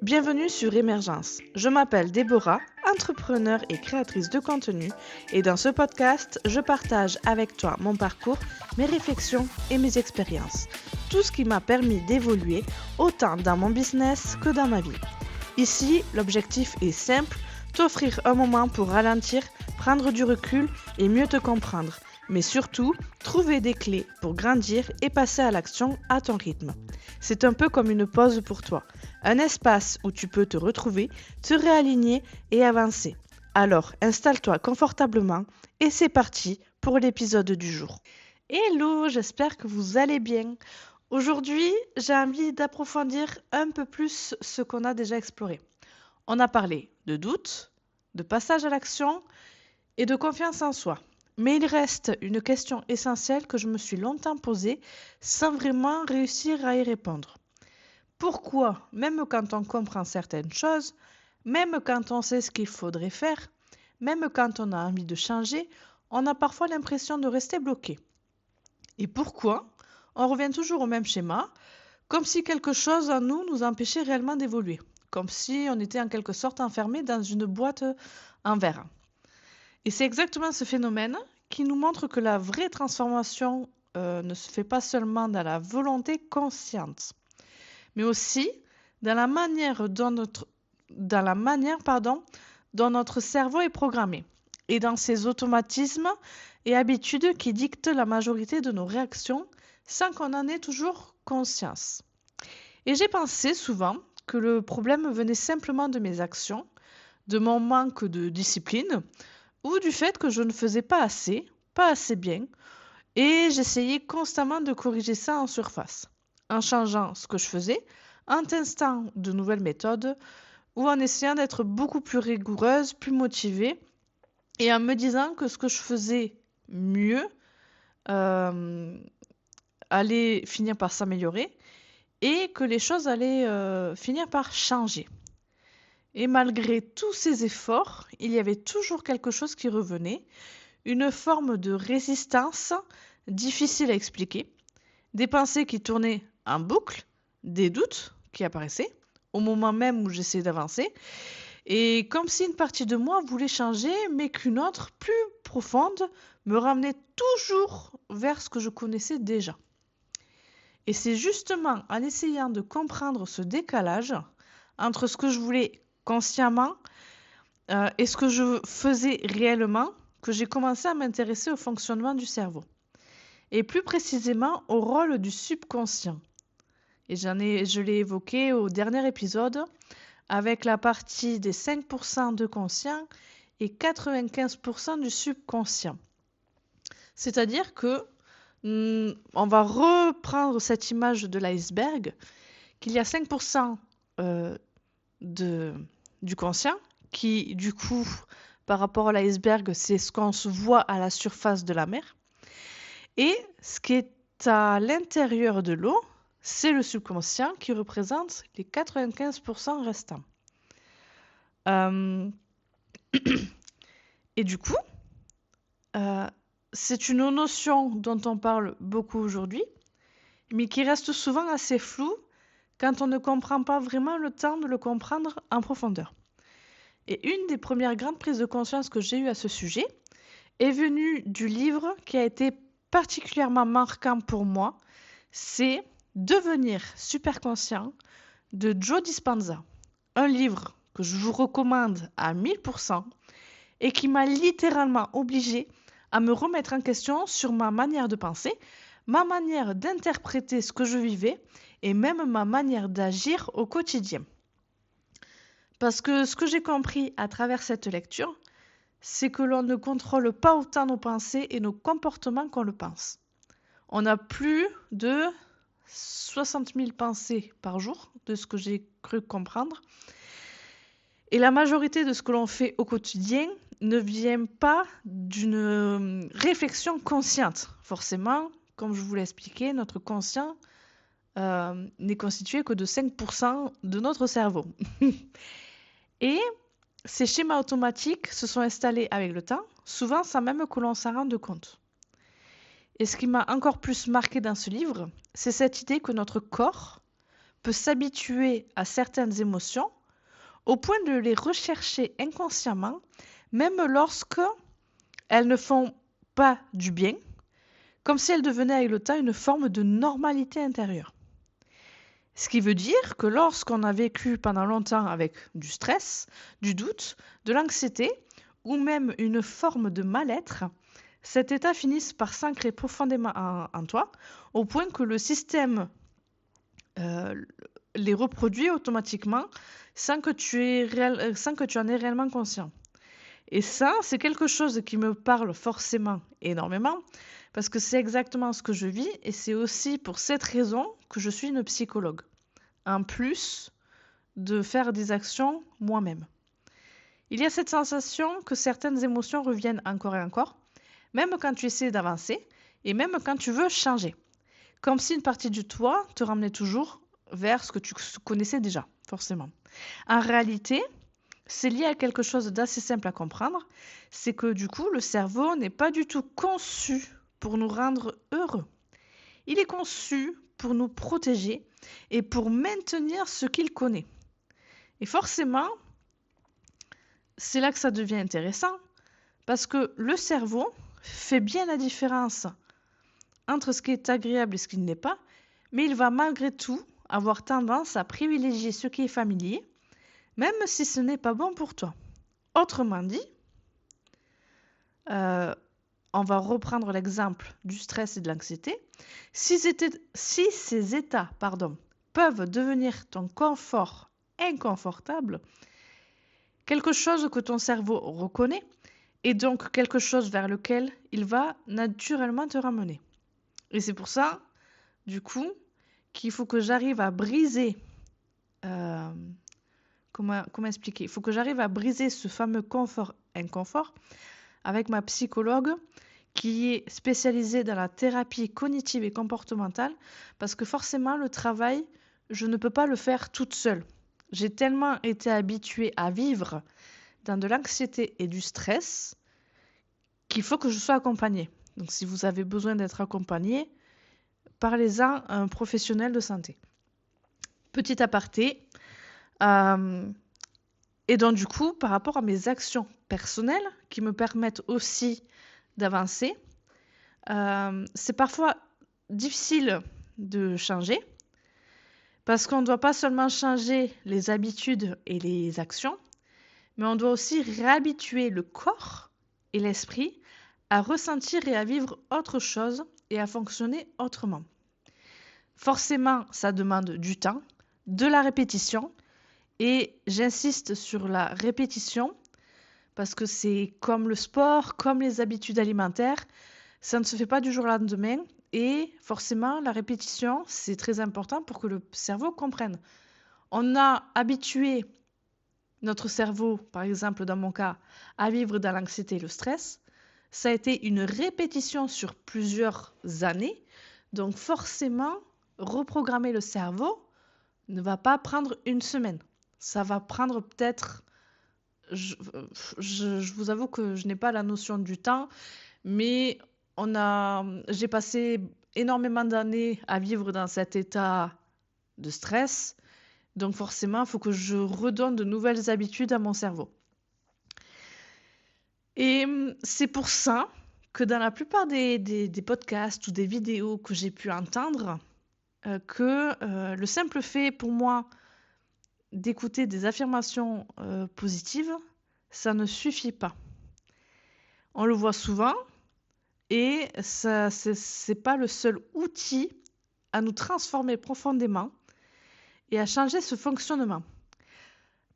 Bienvenue sur Émergence. Je m'appelle Déborah, entrepreneure et créatrice de contenu, et dans ce podcast, je partage avec toi mon parcours, mes réflexions et mes expériences. Tout ce qui m'a permis d'évoluer autant dans mon business que dans ma vie. Ici, l'objectif est simple, t'offrir un moment pour ralentir, prendre du recul et mieux te comprendre. Mais surtout, trouver des clés pour grandir et passer à l'action à ton rythme. C'est un peu comme une pause pour toi, un espace où tu peux te retrouver, te réaligner et avancer. Alors, installe-toi confortablement et c'est parti pour l'épisode du jour. Hello, j'espère que vous allez bien. Aujourd'hui, j'ai envie d'approfondir un peu plus ce qu'on a déjà exploré. On a parlé de doute, de passage à l'action et de confiance en soi. Mais il reste une question essentielle que je me suis longtemps posée sans vraiment réussir à y répondre. Pourquoi, même quand on comprend certaines choses, même quand on sait ce qu'il faudrait faire, même quand on a envie de changer, on a parfois l'impression de rester bloqué? Et pourquoi on revient toujours au même schéma, comme si quelque chose en nous empêchait réellement d'évoluer, comme si on était en quelque sorte enfermé dans une boîte en verre. Et c'est exactement ce phénomène qui nous montre que la vraie transformation ne se fait pas seulement dans la volonté consciente, mais aussi dans la manière dont notre cerveau est programmé et dans ces automatismes et habitudes qui dictent la majorité de nos réactions sans qu'on en ait toujours conscience. Et j'ai pensé souvent que le problème venait simplement de mes actions, de mon manque de discipline, ou du fait que je ne faisais pas assez bien, et j'essayais constamment de corriger ça en surface, en changeant ce que je faisais, en testant de nouvelles méthodes, ou en essayant d'être beaucoup plus rigoureuse, plus motivée, et en me disant que ce que je faisais mieux allait finir par s'améliorer, et que les choses allaient finir par changer. Et malgré tous ces efforts, il y avait toujours quelque chose qui revenait, une forme de résistance difficile à expliquer, des pensées qui tournaient en boucle, des doutes qui apparaissaient au moment même où j'essayais d'avancer, et comme si une partie de moi voulait changer, mais qu'une autre, plus profonde, me ramenait toujours vers ce que je connaissais déjà. Et c'est justement en essayant de comprendre ce décalage entre ce que je voulais consciemment et ce que je faisais réellement que j'ai commencé à m'intéresser au fonctionnement du cerveau. Et plus précisément au rôle du subconscient. Et je l'ai évoqué au dernier épisode avec la partie des 5% de conscient et 95% du subconscient. C'est-à-dire que on va reprendre cette image de l'iceberg, qu'il y a 5% du conscient qui, du coup, par rapport à l'iceberg, c'est ce qu'on se voit à la surface de la mer. Et ce qui est à l'intérieur de l'eau, c'est le subconscient qui représente les 95% restants. Et du coup, c'est une notion dont on parle beaucoup aujourd'hui, mais qui reste souvent assez floue quand on ne comprend pas vraiment le temps de le comprendre en profondeur. Et une des premières grandes prises de conscience que j'ai eues à ce sujet est venue du livre qui a été particulièrement marquant pour moi, c'est Devenir super conscient de Joe Dispenza. Un livre que je vous recommande à 1000% et qui m'a littéralement obligée à me remettre en question sur ma manière de penser, ma manière d'interpréter ce que je vivais et même ma manière d'agir au quotidien. Parce que ce que j'ai compris à travers cette lecture, c'est que l'on ne contrôle pas autant nos pensées et nos comportements qu'on le pense. On a plus de 60 000 pensées par jour, de ce que j'ai cru comprendre. Et la majorité de ce que l'on fait au quotidien ne vient pas d'une réflexion consciente. Forcément, comme je vous l'ai expliqué, notre conscient n'est constitué que de 5% de notre cerveau. Et ces schémas automatiques se sont installés avec le temps, souvent sans même que l'on s'en rende compte. Et ce qui m'a encore plus marqué dans ce livre, c'est cette idée que notre corps peut s'habituer à certaines émotions au point de les rechercher inconsciemment, même lorsque elles ne font pas du bien, comme si elles devenaient avec le temps une forme de normalité intérieure. Ce qui veut dire que lorsqu'on a vécu pendant longtemps avec du stress, du doute, de l'anxiété ou même une forme de mal-être, cet état finisse par s'ancrer profondément en toi au point que le système les reproduit automatiquement sans que tu en aies réellement conscience. Et ça, c'est quelque chose qui me parle forcément énormément parce que c'est exactement ce que je vis et c'est aussi pour cette raison que je suis une psychologue, en plus de faire des actions moi-même. Il y a cette sensation que certaines émotions reviennent encore et encore, même quand tu essaies d'avancer et même quand tu veux changer. Comme si une partie de toi te ramenait toujours vers ce que tu connaissais déjà, forcément. En réalité, c'est lié à quelque chose d'assez simple à comprendre, c'est que du coup, le cerveau n'est pas du tout conçu pour nous rendre heureux. Il est conçu pour nous protéger et pour maintenir ce qu'il connaît. Et forcément, c'est là que ça devient intéressant, parce que le cerveau fait bien la différence entre ce qui est agréable et ce qui ne l'est pas, mais il va malgré tout avoir tendance à privilégier ce qui est familier, même si ce n'est pas bon pour toi. Autrement dit, on va reprendre l'exemple du stress et de l'anxiété. Si ces états peuvent devenir ton confort inconfortable, quelque chose que ton cerveau reconnaît et donc quelque chose vers lequel il va naturellement te ramener. Et c'est pour ça, du coup, qu'il faut que j'arrive à briser... comment expliquer? Il faut que j'arrive à briser ce fameux confort-inconfort avec ma psychologue qui est spécialisée dans la thérapie cognitive et comportementale parce que forcément, le travail, je ne peux pas le faire toute seule. J'ai tellement été habituée à vivre dans de l'anxiété et du stress qu'il faut que je sois accompagnée. Donc, si vous avez besoin d'être accompagné, parlez-en à un professionnel de santé. Petit aparté. Et donc, du coup, par rapport à mes actions personnelles qui me permettent aussi d'avancer, c'est parfois difficile de changer parce qu'on ne doit pas seulement changer les habitudes et les actions, mais on doit aussi réhabituer le corps et l'esprit à ressentir et à vivre autre chose et à fonctionner autrement. Forcément, ça demande du temps, de la répétition, et j'insiste sur la répétition parce que c'est comme le sport, comme les habitudes alimentaires, ça ne se fait pas du jour au lendemain et forcément la répétition, c'est très important pour que le cerveau comprenne. On a habitué notre cerveau, par exemple dans mon cas, à vivre dans l'anxiété et le stress. Ça a été une répétition sur plusieurs années, donc forcément, reprogrammer le cerveau ne va pas prendre une semaine. Ça va prendre peut-être... Je vous avoue que je n'ai pas la notion du temps, mais j'ai passé énormément d'années à vivre dans cet état de stress. Donc forcément, il faut que je redonne de nouvelles habitudes à mon cerveau. Et c'est pour ça que dans la plupart des podcasts ou des vidéos que j'ai pu entendre, que le simple fait pour moi d'écouter des affirmations positives, ça ne suffit pas. On le voit souvent et ça, c'est pas le seul outil à nous transformer profondément et à changer ce fonctionnement.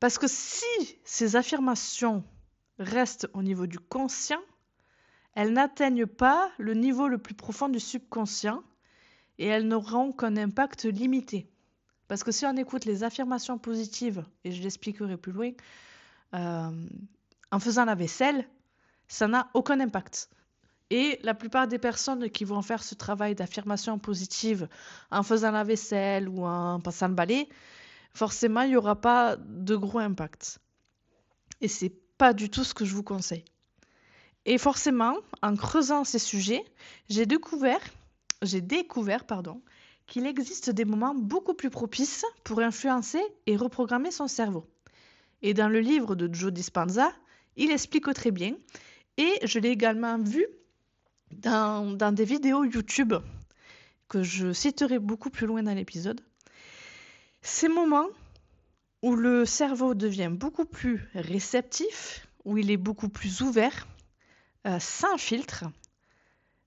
Parce que si ces affirmations restent au niveau du conscient, elles n'atteignent pas le niveau le plus profond du subconscient et elles n'auront qu'un impact limité. Parce que si on écoute les affirmations positives, et je l'expliquerai plus loin, en faisant la vaisselle, ça n'a aucun impact. Et la plupart des personnes qui vont faire ce travail d'affirmation positive en faisant la vaisselle ou en passant le balai, forcément, il n'y aura pas de gros impact. Et c'est pas du tout ce que je vous conseille. Et forcément, en creusant ces sujets, j'ai découvert, qu'il existe des moments beaucoup plus propices pour influencer et reprogrammer son cerveau. Et dans le livre de Joe Dispenza, il explique très bien. Et je l'ai également vu dans des vidéos YouTube que je citerai beaucoup plus loin dans l'épisode. Ces moments où le cerveau devient beaucoup plus réceptif, où il est beaucoup plus ouvert, sans filtre,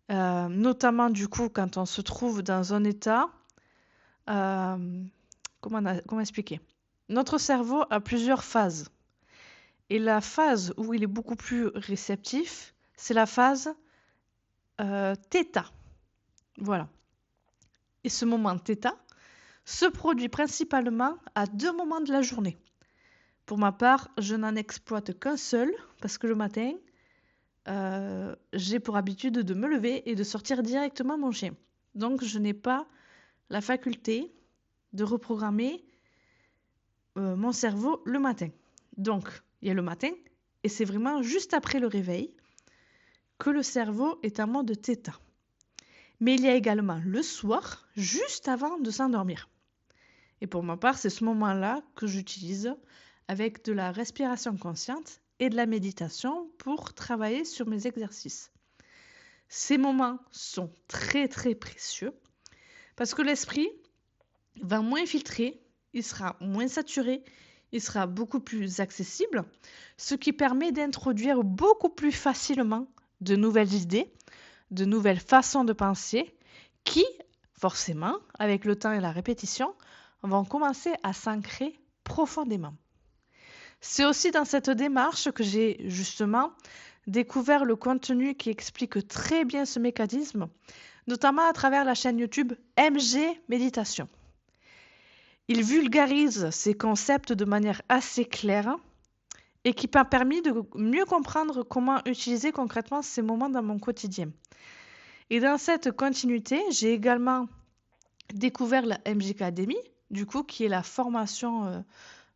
notamment du coup quand on se trouve dans un état, comment expliquer? Notre cerveau a plusieurs phases. Et la phase où il est beaucoup plus réceptif, c'est la phase θ. Voilà. Et ce moment θ se produit principalement à 2 moments de la journée. Pour ma part, je n'en exploite qu'un seul parce que le matin, j'ai pour habitude de me lever et de sortir directement mon chien. Donc, je n'ai pas la faculté de reprogrammer mon cerveau le matin. Donc, il y a le matin et c'est vraiment juste après le réveil que le cerveau est en mode θ. Mais il y a également le soir, juste avant de s'endormir. Et pour ma part, c'est ce moment-là que j'utilise avec de la respiration consciente et de la méditation pour travailler sur mes exercices. Ces moments sont très très précieux parce que l'esprit va moins filtrer, il sera moins saturé, il sera beaucoup plus accessible, ce qui permet d'introduire beaucoup plus facilement de nouvelles idées, de nouvelles façons de penser qui, forcément, avec le temps et la répétition, vont commencer à s'ancrer profondément. C'est aussi dans cette démarche que j'ai justement découvert le contenu qui explique très bien ce mécanisme, notamment à travers la chaîne YouTube MG Méditation. Il vulgarise ces concepts de manière assez claire et qui m'a permis de mieux comprendre comment utiliser concrètement ces moments dans mon quotidien. Et dans cette continuité, j'ai également découvert la MG Academy, du coup, qui est la formation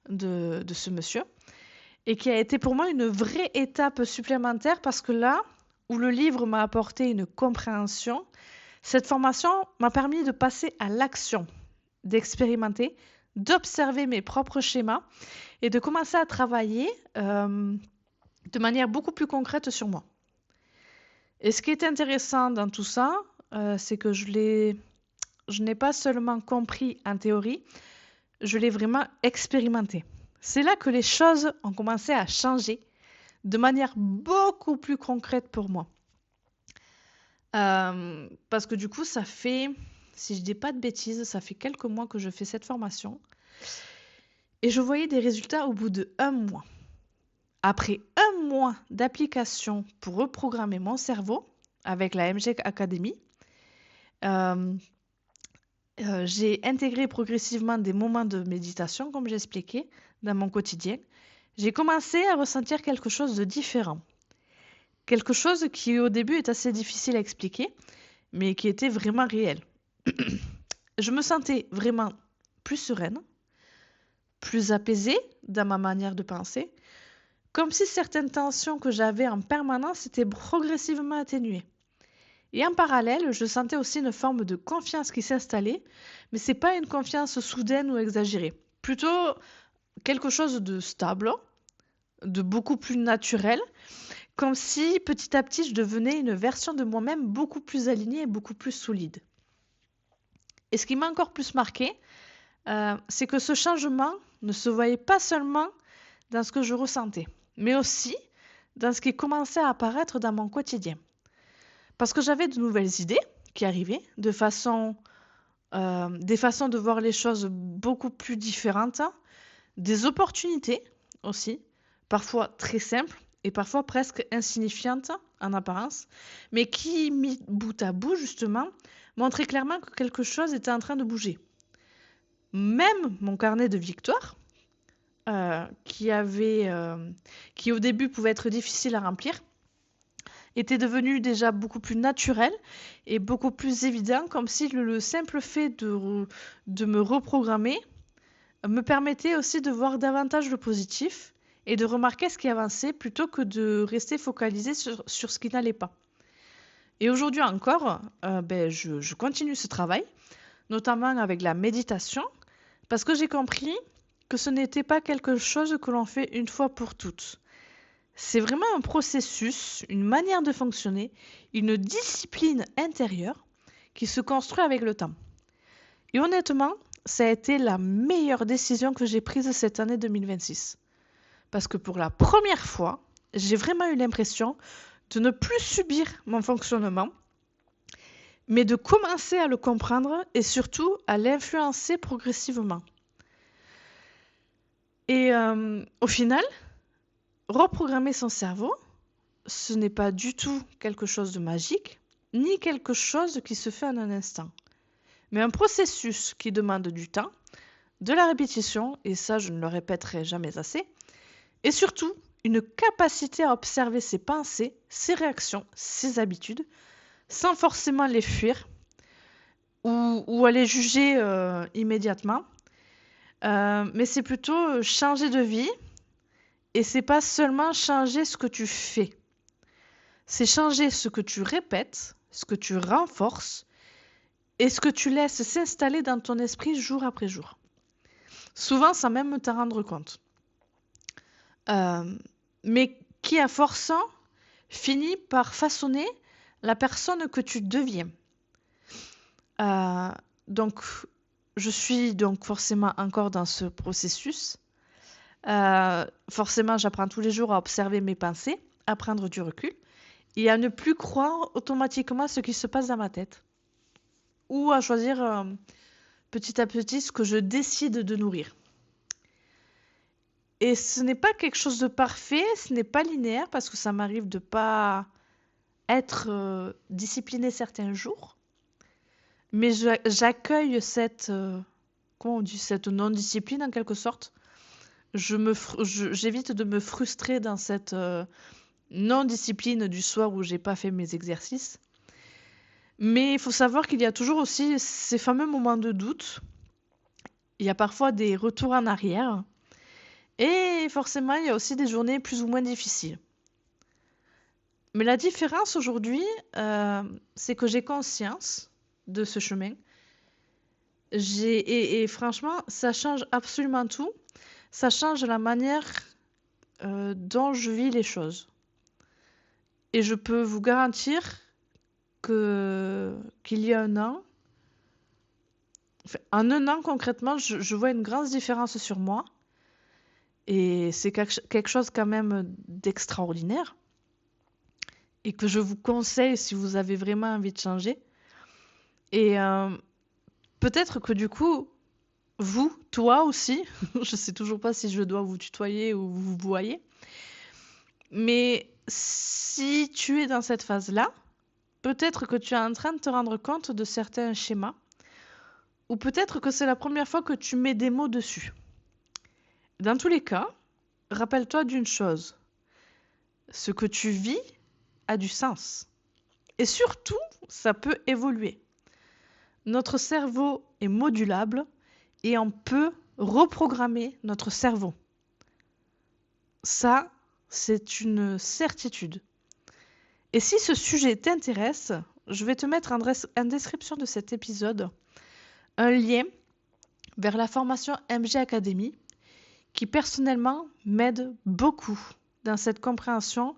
de ce monsieur, et qui a été pour moi une vraie étape supplémentaire parce que là où le livre m'a apporté une compréhension, cette formation m'a permis de passer à l'action, d'expérimenter, d'observer mes propres schémas et de commencer à travailler de manière beaucoup plus concrète sur moi. Et ce qui est intéressant dans tout ça, c'est que je n'ai pas seulement compris en théorie, je l'ai vraiment expérimenté. C'est là que les choses ont commencé à changer de manière beaucoup plus concrète pour moi. Parce que du coup, ça fait, si je dis pas de bêtises, ça fait quelques mois que je fais cette formation. Et je voyais des résultats au bout de 1 mois. Après 1 mois d'application pour reprogrammer mon cerveau avec la MG Academy, j'ai intégré progressivement des moments de méditation, comme j'expliquais, dans mon quotidien. J'ai commencé à ressentir quelque chose de différent. Quelque chose qui au début est assez difficile à expliquer, mais qui était vraiment réel. Je me sentais vraiment plus sereine, plus apaisée dans ma manière de penser, comme si certaines tensions que j'avais en permanence étaient progressivement atténuées. Et en parallèle, je sentais aussi une forme de confiance qui s'installait, mais ce n'est pas une confiance soudaine ou exagérée. Plutôt quelque chose de stable, de beaucoup plus naturel, comme si petit à petit je devenais une version de moi-même beaucoup plus alignée et beaucoup plus solide. Et ce qui m'a encore plus marqué, c'est que ce changement ne se voyait pas seulement dans ce que je ressentais, mais aussi dans ce qui commençait à apparaître dans mon quotidien. Parce que j'avais de nouvelles idées qui arrivaient, des façons de voir les choses beaucoup plus différentes, des opportunités aussi, parfois très simples et parfois presque insignifiantes en apparence, mais qui, mis bout à bout justement, montraient clairement que quelque chose était en train de bouger. Même mon carnet de victoires, qui au début pouvait être difficile à remplir, était devenu déjà beaucoup plus naturel et beaucoup plus évident, comme si le simple fait de me reprogrammer me permettait aussi de voir davantage le positif et de remarquer ce qui avançait plutôt que de rester focalisé sur ce qui n'allait pas. Et aujourd'hui encore, je continue ce travail notamment avec la méditation, parce que j'ai compris que ce n'était pas quelque chose que l'on fait une fois pour toutes. C'est vraiment un processus, une manière de fonctionner, une discipline intérieure qui se construit avec le temps. Et honnêtement, ça a été la meilleure décision que j'ai prise cette année 2026. Parce que pour la première fois, j'ai vraiment eu l'impression de ne plus subir mon fonctionnement, mais de commencer à le comprendre et surtout à l'influencer progressivement. Et au final, reprogrammer son cerveau, ce n'est pas du tout quelque chose de magique, ni quelque chose qui se fait en un instant, mais un processus qui demande du temps, de la répétition, et ça je ne le répéterai jamais assez, et surtout une capacité à observer ses pensées, ses réactions, ses habitudes, sans forcément les fuir ou à les juger immédiatement. Mais c'est plutôt changer de vie, et c'est pas seulement changer ce que tu fais. C'est changer ce que tu répètes, ce que tu renforces et ce que tu laisses s'installer dans ton esprit jour après jour. Souvent sans même t'en rendre compte. Mais qui, à forçant, finit par façonner la personne que tu deviens. Donc, je suis donc forcément encore dans ce processus. Forcément, j'apprends tous les jours à observer mes pensées, à prendre du recul et à ne plus croire automatiquement à ce qui se passe dans ma tête. Ou à choisir petit à petit ce que je décide de nourrir. Et ce n'est pas quelque chose de parfait, ce n'est pas linéaire parce que ça m'arrive de ne pas être disciplinée certains jours. Mais j'accueille cette, comment on dit, cette non-discipline en quelque sorte. J'évite de me frustrer dans cette non-discipline du soir où j'ai pas fait mes exercices. Mais il faut savoir qu'il y a toujours aussi ces fameux moments de doute. Il y a parfois des retours en arrière. Et forcément, il y a aussi des journées plus ou moins difficiles. Mais la différence aujourd'hui, c'est que j'ai conscience de ce chemin. Et franchement, ça change absolument tout. Ça change la manière dont je vis les choses. Et je peux vous garantir qu'il y a un an, en un an concrètement, je vois une grande différence sur moi. Et c'est quelque chose quand même d'extraordinaire. Et que je vous conseille si vous avez vraiment envie de changer. Et peut-être que du coup, vous, toi aussi, je sais toujours pas si je dois vous tutoyer ou vous voyez, mais si tu es dans cette phase-là, peut-être que tu es en train de te rendre compte de certains schémas, ou peut-être que c'est la première fois que tu mets des mots dessus. Dans tous les cas, rappelle-toi d'une chose, ce que tu vis a du sens. Et surtout, ça peut évoluer. Notre cerveau est modulable et on peut reprogrammer notre cerveau. Ça, c'est une certitude. Et si ce sujet t'intéresse, je vais te mettre en description de cet épisode un lien vers la formation MG Academy qui personnellement m'aide beaucoup dans cette compréhension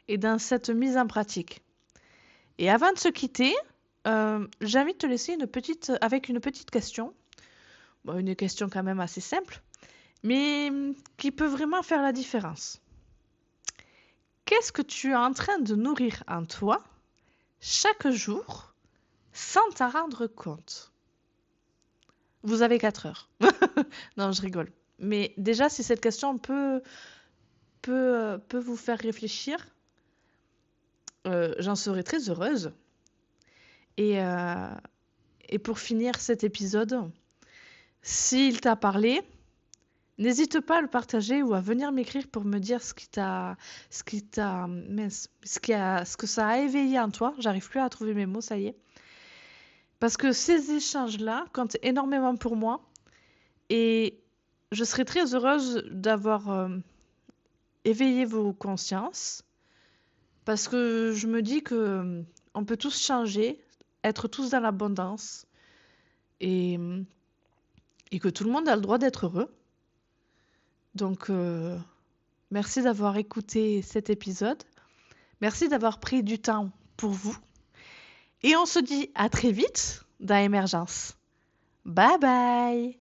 et dans cette mise en pratique. Et avant de se quitter, j'ai envie de te laisser avec une petite question. Bon, une question quand même assez simple, mais qui peut vraiment faire la différence. Qu'est-ce que tu es en train de nourrir en toi chaque jour sans t'en rendre compte? Vous avez 4 heures. Non, je rigole. Mais déjà, si cette question peut vous faire réfléchir, j'en serais très heureuse. Et pour finir cet épisode, s'il t'a parlé, n'hésite pas à le partager ou à venir m'écrire pour me dire ce que ça a éveillé en toi. J'arrive plus à trouver mes mots, ça y est. Parce que ces échanges-là comptent énormément pour moi et je serais très heureuse d'avoir éveillé vos consciences parce que je me dis que on peut tous changer, être tous dans l'abondance et, et que tout le monde a le droit d'être heureux. Donc, merci d'avoir écouté cet épisode. Merci d'avoir pris du temps pour vous. Et on se dit à très vite dans Émergence. Bye bye!